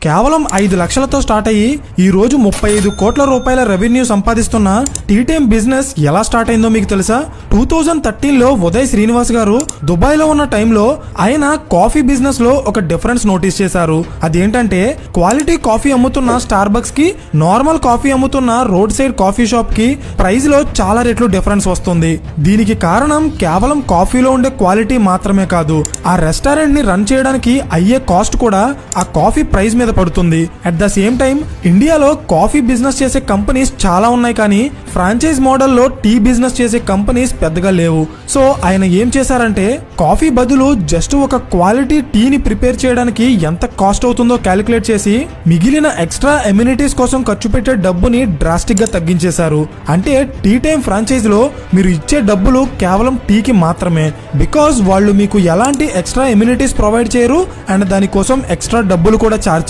కేవలం 5 లక్షలతో స్టార్ట్ అయ్యి ఈ రోజు 35 కోట్ల రూపాయల రెవెన్యూ సంపాదిస్తున్న టీ టైమ్ బిజినెస్ ఎలా స్టార్ట్ అయిందో మీకు తెలుసా? 2013లో ఉదయ్ శ్రీనివాస్ గారు దుబాయ్ లో ఉన్న టైంలో ఆయన కాఫీ బిజినెస్ లో ఒక డిఫరెన్స్ నోటీస్ చేశారు. అదేంటంటే క్వాలిటీ కాఫీ అమ్ముతున్న స్టార్ బక్స్ కి నార్మల్ కాఫీ అమ్ముతున్న రోడ్ సైడ్ కాఫీ షాప్ కి ప్రైస్ లో చాలా రెట్లు డిఫరెన్స్ వస్తుంది. దీనికి కారణం కేవలం కాఫీలో ఉండే క్వాలిటీ మాత్రమే కాదు, ఆ రెస్టారెంట్ ని రన్ చేయడానికి అయ్యే కాస్ట్ కూడా ఆ కాఫీ ప్రైస్ మీద పడుతుంది. అట్ ద సేమ్ టైం ఇండియాలో కాఫీ బిజినెస్ చేసే కంపెనీస్ చాలా ఉన్నాయి, కానీ ఫ్రాంచైజ్ మోడల్లో టీ బిజినెస్ చేసే కంపెనీస్ పెద్దగా లేవు. సో ఆయన ఏం చేశారంటే కాఫీ బదులు జస్ట్ ఒక క్వాలిటీ టీని ప్రిపేర్ చేయడానికి ఎంత కాస్ట్ అవుతుందో క్యాలిక్యులేట్ చేసి మిగిలిన ఎక్స్ట్రా ఎమ్యూనిటీస్ కోసం ఖర్చు పెట్టే డబ్బుని డ్రాస్టిక్ గా తగ్గించేశారు. అంటే టీ టైమ్ ఫ్రాంచైజ్ లో మీరు ఇచ్చే డబ్బులు కేవలం టీకి మాత్రమే, బికాజ్ వాళ్ళు మీకు ఎలాంటి ఎక్స్ట్రా ఎమ్యూనిటీస్ ప్రొవైడ్ చేయరు అండ్ దానికోసం ఎక్స్ట్రా డబ్బులు కూడా చార్జ్